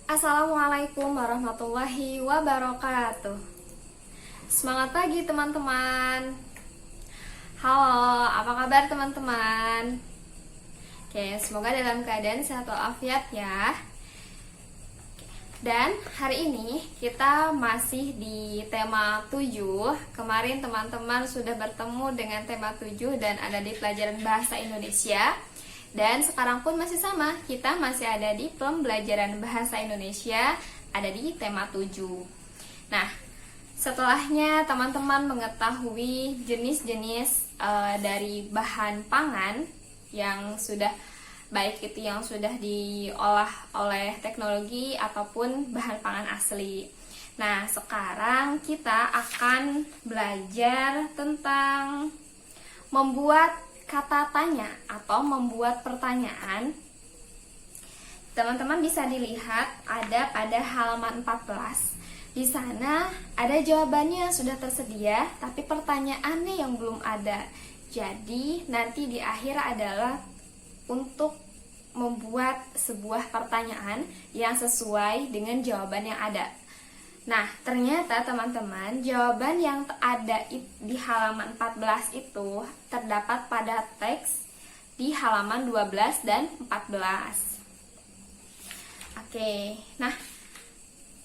Assalamualaikum warahmatullahi wabarakatuh. Semangat pagi teman-teman. Halo, apa kabar teman-teman? Oke, semoga dalam keadaan sehat walafiat ya. Dan hari ini kita masih di tema 7. Kemarin teman-teman sudah bertemu dengan tema 7 dan ada di pelajaran bahasa Indonesia. Dan sekarang pun masih sama, kita masih ada di pembelajaran bahasa Indonesia, ada di tema 7. Nah, setelahnya teman-teman mengetahui jenis-jenis dari bahan pangan yang sudah, baik itu yang sudah diolah oleh teknologi ataupun bahan pangan asli. Nah, sekarang kita akan belajar tentang membuat kata tanya atau membuat pertanyaan. Teman-teman bisa dilihat ada pada halaman 14. Di sana ada jawabannya yang sudah tersedia, tapi pertanyaannya yang belum ada. Jadi nanti di akhir adalah untuk membuat sebuah pertanyaan yang sesuai dengan jawaban yang ada. Nah, ternyata teman-teman, jawaban yang ada di halaman 14 itu terdapat pada teks di halaman 12 dan 14. Oke, nah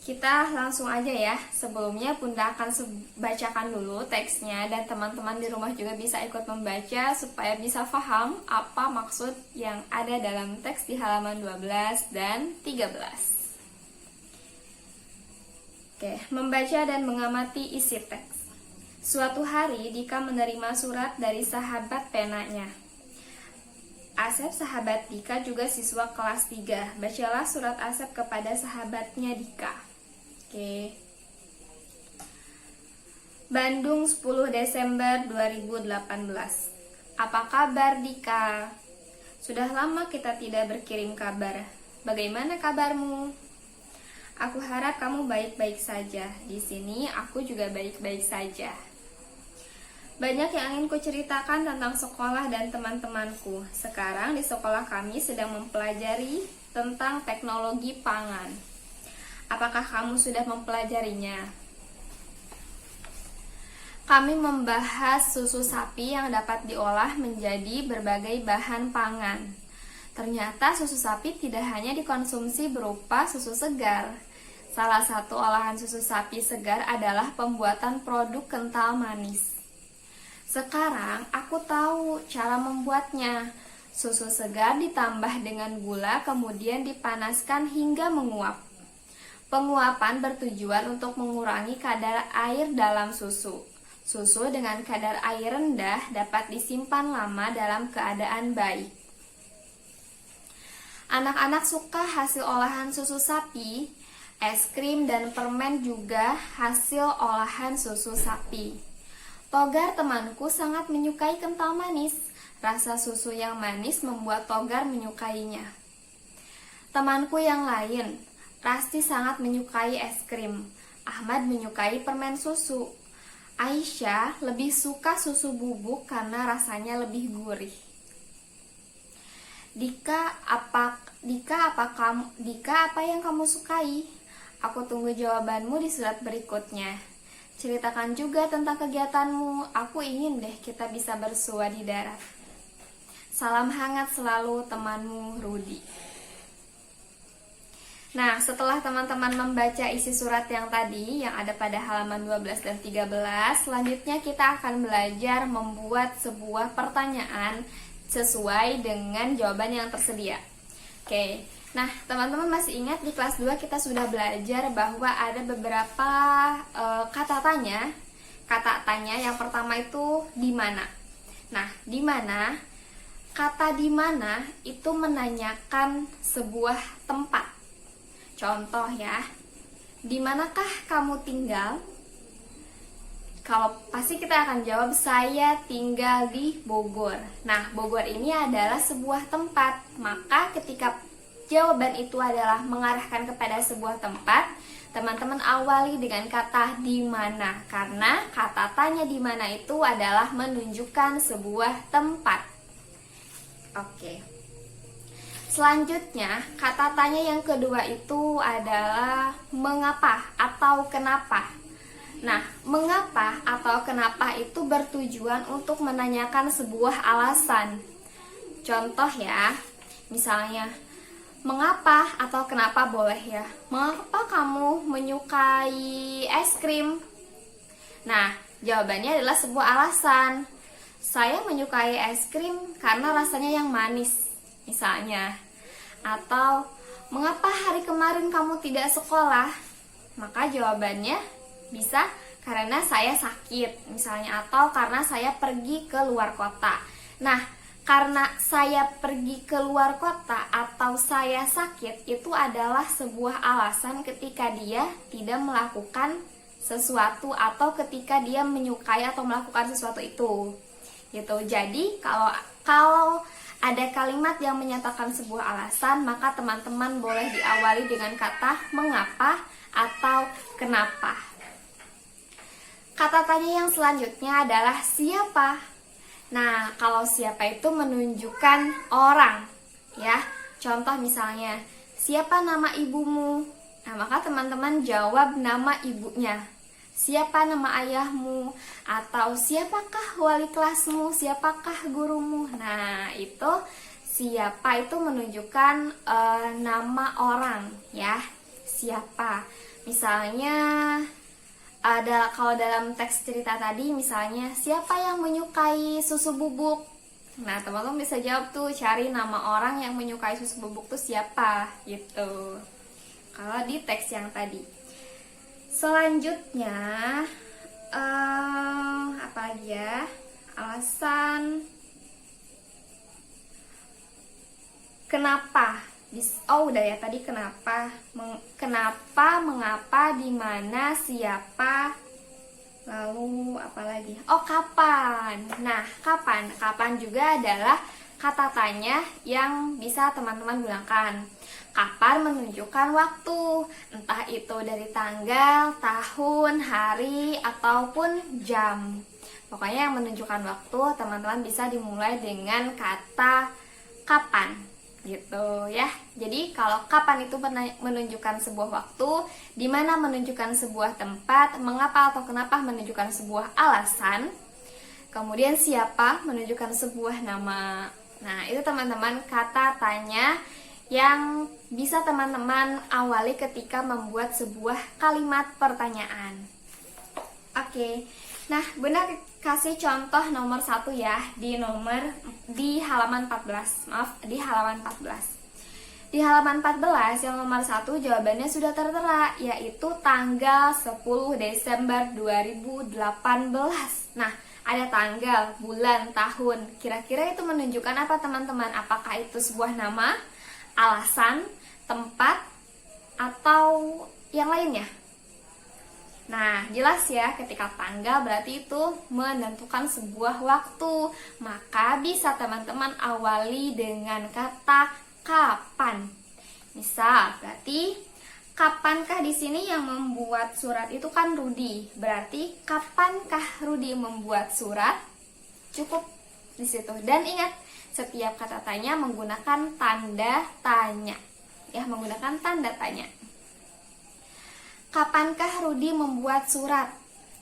kita langsung aja ya. Sebelumnya Bunda akan bacakan dulu teksnya dan teman-teman di rumah juga bisa ikut membaca supaya bisa paham apa maksud yang ada dalam teks di halaman 12 dan 13. Oke, membaca dan mengamati isi teks. Suatu hari Dika menerima surat dari sahabat penanya. Asep sahabat Dika juga siswa kelas 3. Bacalah surat Asep kepada sahabatnya Dika. Oke. Bandung 10 Desember 2018. Apa kabar Dika? Sudah lama kita tidak berkirim kabar. Bagaimana kabarmu? Aku harap kamu baik-baik saja. Di sini aku juga baik-baik saja. Banyak yang ingin kuceritakan tentang sekolah dan teman-temanku. Sekarang di sekolah kami sedang mempelajari tentang teknologi pangan. Apakah kamu sudah mempelajarinya? Kami membahas susu sapi yang dapat diolah menjadi berbagai bahan pangan. Ternyata susu sapi tidak hanya dikonsumsi berupa susu segar. Salah satu olahan susu sapi segar adalah pembuatan produk kental manis. Sekarang aku tahu cara membuatnya. Susu segar ditambah dengan gula kemudian dipanaskan hingga menguap. Penguapan bertujuan untuk mengurangi kadar air dalam susu. Susu dengan kadar air rendah dapat disimpan lama dalam keadaan baik. Anak-anak suka hasil olahan susu sapi, es krim dan permen juga hasil olahan susu sapi. Togar temanku sangat menyukai kental manis. Rasa susu yang manis membuat Togar menyukainya. Temanku yang lain, Rasti sangat menyukai es krim. Ahmad menyukai permen susu. Aisyah lebih suka susu bubuk karena rasanya lebih gurih. Dika, apa yang kamu sukai? Aku tunggu jawabanmu di surat berikutnya. Ceritakan juga tentang kegiatanmu. Aku ingin deh kita bisa bersua di darat. Salam hangat selalu, temanmu Rudi. Nah, setelah teman-teman membaca isi surat yang tadi yang ada pada halaman 12 dan 13, selanjutnya kita akan belajar membuat sebuah pertanyaan sesuai dengan jawaban yang tersedia. Oke, nah teman-teman masih ingat di kelas 2 kita sudah belajar bahwa ada beberapa kata tanya. Kata tanya yang pertama itu di mana. Nah, di mana, kata di mana itu menanyakan sebuah tempat. Contoh ya, di manakah kamu tinggal? Kalau pasti kita akan jawab saya tinggal di Bogor. Nah, Bogor ini adalah sebuah tempat. Maka ketika jawaban itu adalah mengarahkan kepada sebuah tempat, teman-teman awali dengan kata di mana. Karena kata tanya di mana itu adalah menunjukkan sebuah tempat. Oke. Selanjutnya, kata tanya yang kedua itu adalah mengapa atau kenapa. Nah, mengapa atau kenapa itu bertujuan untuk menanyakan sebuah alasan. Contoh ya, misalnya, mengapa atau kenapa boleh ya. Mengapa kamu menyukai es krim? Nah, jawabannya adalah sebuah alasan. Saya menyukai es krim karena rasanya yang manis, misalnya. Atau, mengapa hari kemarin kamu tidak sekolah? Maka jawabannya bisa karena saya sakit, misalnya. Atau karena saya pergi ke luar kota. Nah, karena saya pergi ke luar kota atau saya sakit, itu adalah sebuah alasan ketika dia tidak melakukan sesuatu atau ketika dia menyukai atau melakukan sesuatu itu. Gitu. Jadi kalau ada kalimat yang menyatakan sebuah alasan, maka teman-teman boleh diawali dengan kata mengapa atau kenapa. Kata tanya yang selanjutnya adalah siapa. Nah, kalau siapa itu menunjukkan orang, ya. Contoh misalnya, siapa nama ibumu? Nah, maka teman-teman jawab nama ibunya. Siapa nama ayahmu? Atau siapakah wali kelasmu? Siapakah gurumu? Nah, itu siapa itu menunjukkan nama orang, ya. Siapa? Misalnya kalau dalam teks cerita tadi, misalnya siapa yang menyukai susu bubuk? Nah, teman-teman bisa jawab tuh, cari nama orang yang menyukai susu bubuk tuh siapa, gitu. Kalau di teks yang tadi. Selanjutnya, apa lagi ya? Alasan kenapa? Oh, udah ya tadi kenapa, kenapa, mengapa, di mana, siapa, lalu apa lagi? Oh, kapan. Nah, kapan juga adalah kata tanya yang bisa teman-teman gunakan. Kapan menunjukkan waktu, entah itu dari tanggal, tahun, hari, ataupun jam. Pokoknya yang menunjukkan waktu, teman-teman bisa dimulai dengan kata kapan, gitu ya. Jadi kalau kapan itu menunjukkan sebuah waktu, di mana menunjukkan sebuah tempat, mengapa atau kenapa menunjukkan sebuah alasan, kemudian siapa menunjukkan sebuah nama. Nah, itu teman-teman kata tanya yang bisa teman-teman awali ketika membuat sebuah kalimat pertanyaan. Oke, nah Bunda kasih contoh nomor 1 ya, di halaman 14. Di halaman 14. Di halaman 14 yang nomor 1 jawabannya sudah tertera, yaitu tanggal 10 Desember 2018. Nah, ada tanggal, bulan, tahun. Kira-kira itu menunjukkan apa teman-teman? Apakah itu sebuah nama, alasan, tempat, atau yang lainnya? Nah, jelas ya, ketika tanggal berarti itu menentukan sebuah waktu. Maka bisa teman-teman awali dengan kata kapan. Misal, berarti kapankah di sini yang membuat surat itu kan Rudi. Berarti kapankah Rudi membuat surat? Cukup di situ. Dan ingat, setiap kata tanya menggunakan tanda tanya. Ya, menggunakan tanda tanya. Kapankah Rudi membuat surat?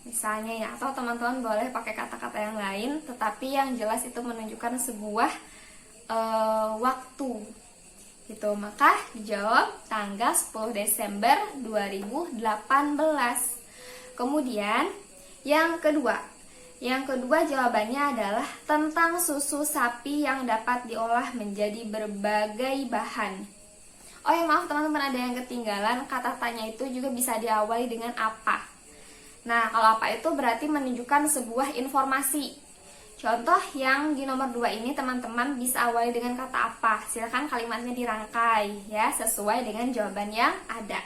Misalnya ya, atau teman-teman boleh pakai kata-kata yang lain, tetapi yang jelas itu menunjukkan sebuah waktu. Gitu, maka dijawab tanggal 10 Desember 2018. Kemudian yang kedua jawabannya adalah tentang susu sapi yang dapat diolah menjadi berbagai bahan. Oh ya, maaf teman-teman, ada yang ketinggalan. Kata tanya itu juga bisa diawali dengan apa. Nah, kalau apa itu berarti menunjukkan sebuah informasi. Contoh yang di nomor 2 ini teman-teman bisa awali dengan kata apa. Silakan kalimatnya dirangkai ya, sesuai dengan jawaban yang ada.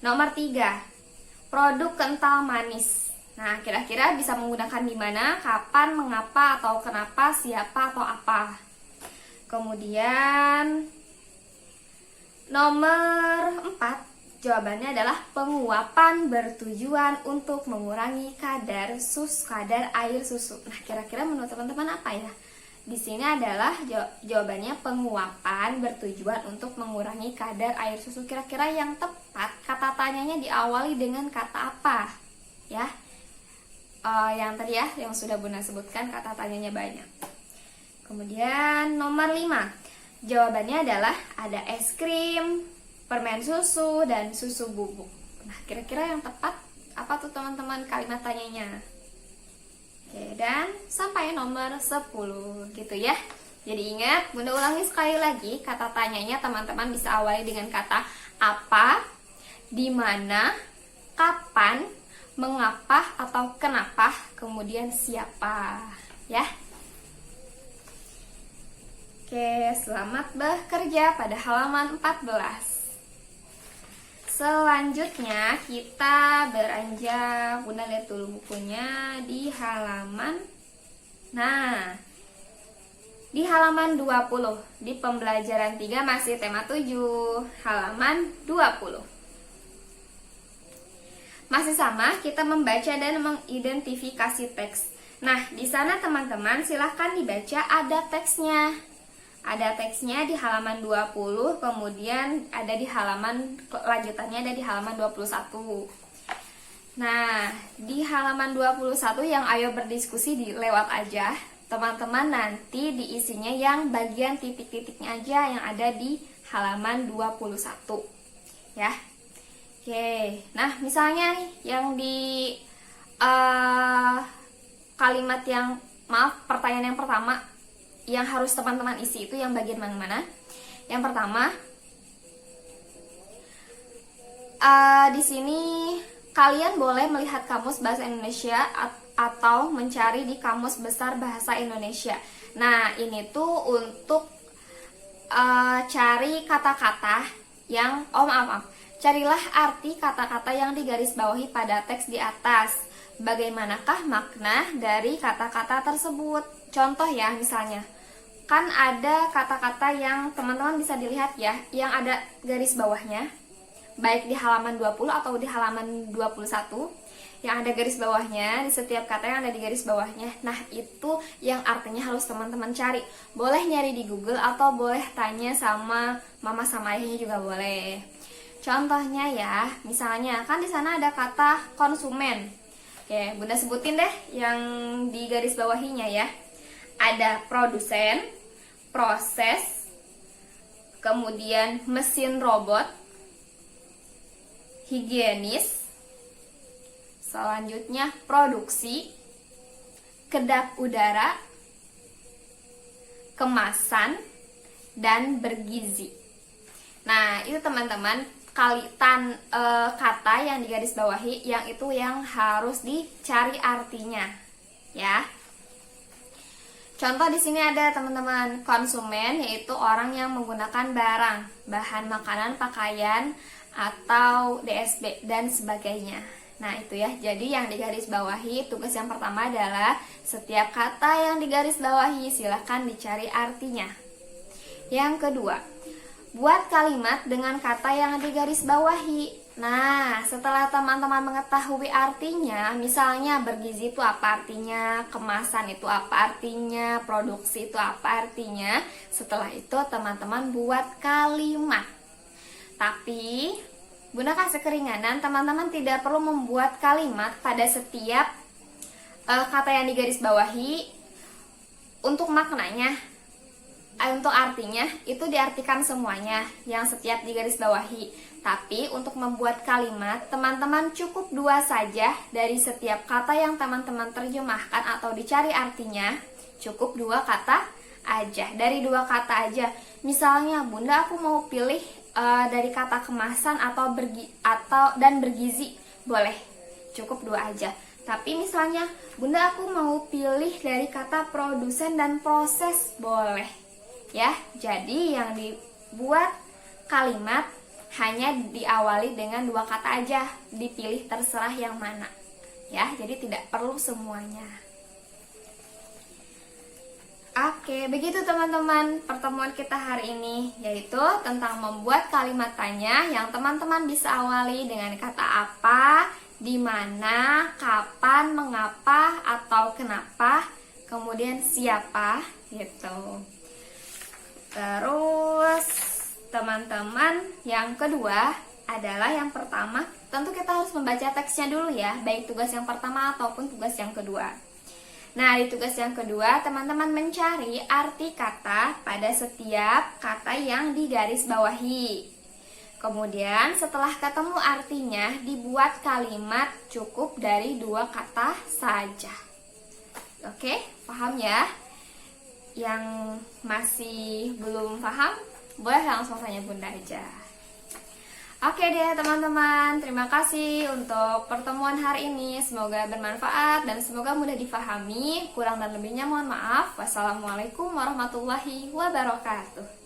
Nomor 3, produk kental manis. Nah, kira-kira bisa menggunakan di mana, kapan, mengapa, atau kenapa, siapa, atau apa. Kemudian nomor 4, jawabannya adalah penguapan bertujuan untuk mengurangi kadar air susu. Nah, kira-kira menurut teman-teman apa ya? di sini adalah jawabannya penguapan bertujuan untuk mengurangi kadar air susu. Kira-kira yang tepat kata tanyanya diawali dengan kata apa? Ya, yang tadi ya, yang sudah Bunda sebutkan kata tanyanya banyak. Kemudian nomor 5, jawabannya adalah ada es krim, permen susu, dan susu bubuk. Nah, kira-kira yang tepat apa tuh teman-teman kalimat tanyanya? Oke, dan sampai nomor 10 gitu ya. Jadi ingat, Bunda ulangi sekali lagi, kata tanyanya teman-teman bisa awali dengan kata apa, di mana, kapan, mengapa atau kenapa, kemudian siapa, ya. Oke, selamat bekerja pada halaman 14. Selanjutnya kita beranjak, Bunda lihat dulu bukunya di halaman. Nah, di halaman 20, di pembelajaran 3 masih tema 7, halaman 20. Masih sama, kita membaca dan mengidentifikasi teks. Nah, di sana teman-teman silahkan dibaca, ada teksnya. Ada teksnya di halaman 20, kemudian ada di halaman lanjutannya ada di halaman 21. Nah, di halaman 21 yang ayo berdiskusi lewat aja. Teman-teman nanti diisinya yang bagian titik-titiknya aja yang ada di halaman 21. Ya. Oke. Nah, misalnya nih yang di kalimat yang pertanyaan yang pertama yang harus teman-teman isi itu yang bagian mana-mana. Yang pertama, di sini kalian boleh melihat kamus bahasa Indonesia atau mencari di Kamus Besar Bahasa Indonesia. Nah, ini tuh untuk cari kata-kata yang, maaf, carilah arti kata-kata yang digarisbawahi pada teks di atas. Bagaimanakah makna dari kata-kata tersebut? Contoh ya, misalnya kan ada kata-kata yang teman-teman bisa dilihat ya, yang ada garis bawahnya, baik di halaman 20 atau di halaman 21, yang ada garis bawahnya, di setiap kata yang ada di garis bawahnya. Nah, itu yang artinya harus teman-teman cari. Boleh nyari di Google atau boleh tanya sama mama sama ayahnya juga boleh. Contohnya ya, misalnya kan di sana ada kata konsumen. Oke, Bunda sebutin deh yang di garis bawahinya ya. Ada produsen, proses, kemudian mesin robot, higienis, selanjutnya produksi, kedap udara, kemasan, dan bergizi. Nah, itu teman-teman kata yang digarisbawahi, yang itu yang harus dicari artinya, ya. Contoh di sini ada teman-teman, konsumen yaitu orang yang menggunakan barang, bahan makanan, pakaian, atau DSB dan sebagainya. Nah, itu ya. Jadi yang digarisbawahi, tugas yang pertama adalah setiap kata yang digarisbawahi silahkan dicari artinya. Yang kedua, buat kalimat dengan kata yang digarisbawahi. Nah, setelah teman-teman mengetahui artinya, misalnya bergizi itu apa artinya, kemasan itu apa artinya, produksi itu apa artinya, setelah itu teman-teman buat kalimat. Tapi, Bunda kasih keringanan, teman-teman tidak perlu membuat kalimat pada setiap kata yang digarisbawahi. Untuk maknanya, untuk artinya, itu diartikan semuanya yang setiap digarisbawahi. Tapi untuk membuat kalimat, teman-teman cukup 2 saja dari setiap kata yang teman-teman terjemahkan atau dicari artinya. Cukup 2 kata aja, dari 2 kata aja. Misalnya, Bunda aku mau pilih dari kata kemasan atau bergizi, boleh, cukup 2 aja. Tapi misalnya, Bunda aku mau pilih dari kata produsen dan proses, boleh. Ya, jadi yang dibuat kalimat hanya diawali dengan 2 kata aja, dipilih terserah yang mana. Ya, jadi tidak perlu semuanya. Oke, begitu teman-teman pertemuan kita hari ini, yaitu tentang membuat kalimat tanya yang teman-teman bisa awali dengan kata apa, di mana, kapan, mengapa, atau kenapa, kemudian siapa gitu. Terus teman-teman, yang kedua adalah yang pertama, tentu kita harus membaca teksnya dulu ya, baik tugas yang pertama ataupun tugas yang kedua. Nah, di tugas yang kedua, teman-teman mencari arti kata pada setiap kata yang digarisbawahi. Kemudian setelah ketemu artinya, dibuat kalimat cukup dari 2 kata saja. Oke, paham ya? Yang masih belum paham, boleh langsung tanya Bunda aja. Oke deh teman-teman, terima kasih untuk pertemuan hari ini. Semoga bermanfaat dan semoga mudah difahami. Kurang dan lebihnya mohon maaf. Wassalamualaikum warahmatullahi wabarakatuh.